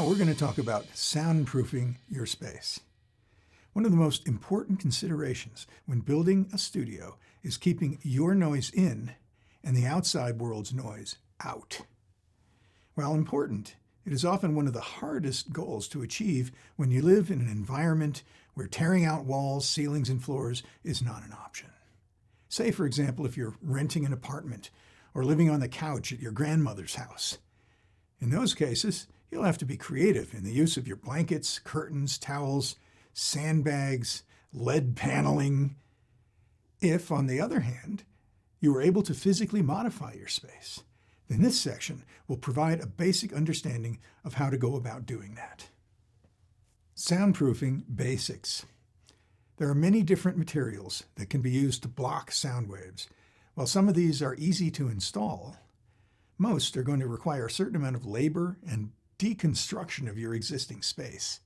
Now we're going to talk about soundproofing your space. One of the most important considerations when building a studio is keeping your noise in and the outside world's noise out. While important, it is often one of the hardest goals to achieve when you live in an environment where tearing out walls, ceilings, and floors is not an option. Say, for example, if you're renting an apartment or living on the couch at your grandmother's house. In those cases, you'll have to be creative in the use of your blankets, curtains, towels, sandbags, lead paneling. If, on the other hand, you are able to physically modify your space, then this section will provide a basic understanding of how to go about doing that. Soundproofing basics. There are many different materials that can be used to block sound waves. While some of these are easy to install, most are going to require a certain amount of labor and deconstruction of your existing space.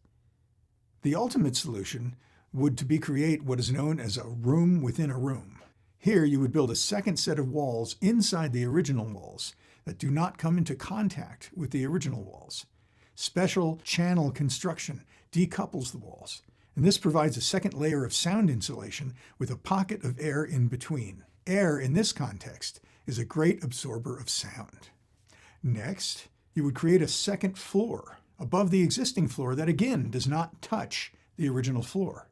The ultimate solution would to be create what is known as a room within a room. Here you would build a second set of walls inside the original walls that do not come into contact with the original walls. Special channel construction decouples the walls, and this provides a second layer of sound insulation with a pocket of air in between. Air in this context is a great absorber of sound. Next, you would create a second floor above the existing floor that again does not touch the original floor.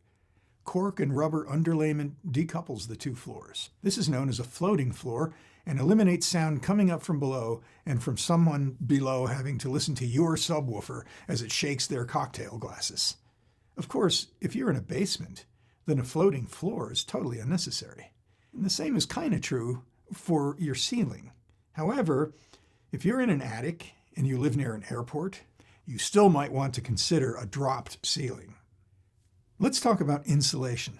Cork and rubber underlayment decouples the two floors. This is known as a floating floor and eliminates sound coming up from below and from someone below having to listen to your subwoofer as it shakes their cocktail glasses. Of course, if you're in a basement, then a floating floor is totally unnecessary. And the same is kind of true for your ceiling. However, if you're in an attic and you live near an airport, you still might want to consider a dropped ceiling. Let's talk about insulation.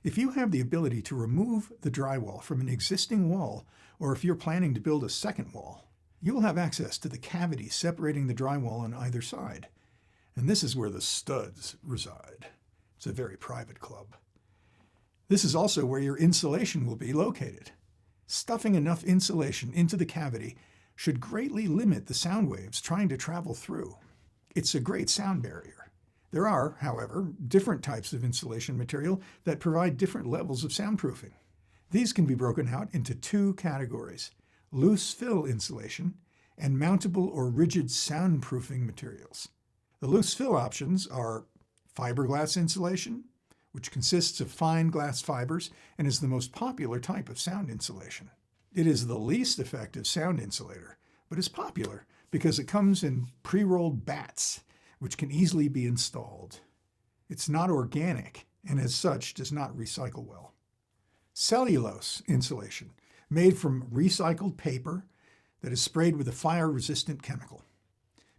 If you have the ability to remove the drywall from an existing wall, or if you're planning to build a second wall, you will have access to the cavity separating the drywall on either side. And this is where the studs reside. It's a very private club. This is also where your insulation will be located. Stuffing enough insulation into the cavity should greatly limit the sound waves trying to travel through. It's a great sound barrier. There are, however, different types of insulation material that provide different levels of soundproofing. These can be broken out into two categories: loose fill insulation and mountable or rigid soundproofing materials. The loose fill options are fiberglass insulation, which consists of fine glass fibers and is the most popular type of sound insulation. It is the least effective sound insulator, but is popular because it comes in pre-rolled bats, which can easily be installed. It's not organic, and as such does not recycle well. Cellulose insulation, made from recycled paper that is sprayed with a fire-resistant chemical.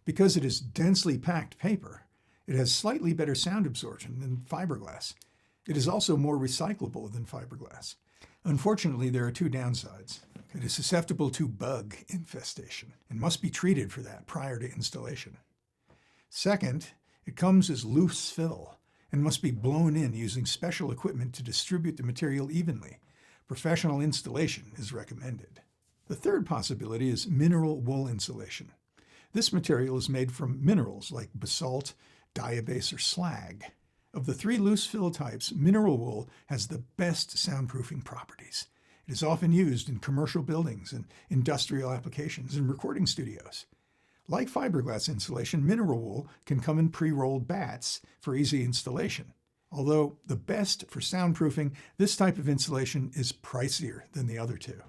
Because it is densely packed paper, it has slightly better sound absorption than fiberglass. It is also more recyclable than fiberglass. Unfortunately, there are two downsides. It is susceptible to bug infestation and must be treated for that prior to installation. Second, it comes as loose fill and must be blown in using special equipment to distribute the material evenly. Professional installation is recommended. The third possibility is mineral wool insulation. This material is made from minerals like basalt, diabase, or slag. Of the three loose fill types, mineral wool has the best soundproofing properties. It is often used in commercial buildings and industrial applications and recording studios. Like fiberglass insulation, mineral wool can come in pre-rolled bats for easy installation. Although the best for soundproofing, this type of insulation is pricier than the other two.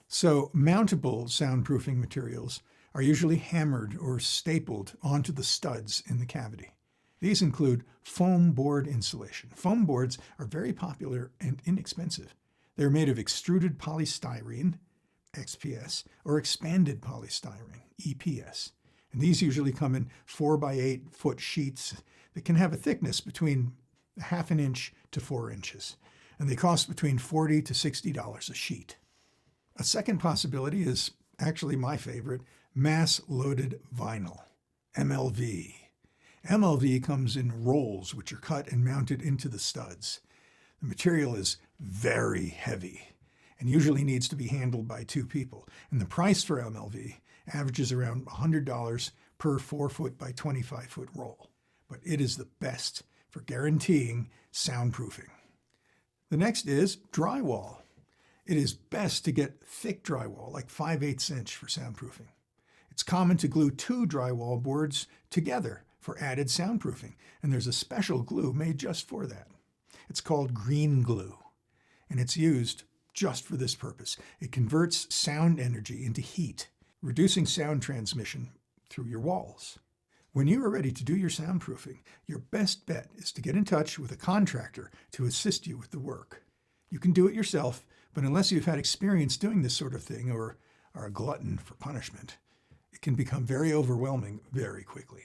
So mountable soundproofing materials are usually hammered or stapled onto the studs in the cavity. These include foam board insulation. Foam boards are very popular and inexpensive. They're made of extruded polystyrene, XPS, or expanded polystyrene, EPS. And these usually come in 4x8 foot sheets that can have a thickness between ½ an inch to 4 inches. And they cost between $40 to $60 a sheet. A second possibility is actually my favorite, mass-loaded vinyl, MLV. MLV comes in rolls which are cut and mounted into the studs. The material is very heavy and usually needs to be handled by two people. And the price for MLV averages around $100 per 4-foot by 25-foot roll, but it is the best for guaranteeing soundproofing. The next is drywall. It is best to get thick drywall, like 5/8 inch for soundproofing. It's common to glue 2 drywall boards together for added soundproofing, and there's a special glue made just for that. It's called green glue, and it's used just for this purpose. It converts sound energy into heat, reducing sound transmission through your walls. When you are ready to do your soundproofing, your best bet is to get in touch with a contractor to assist you with the work. You can do it yourself, but unless you've had experience doing this sort of thing or are a glutton for punishment, it can become very overwhelming very quickly.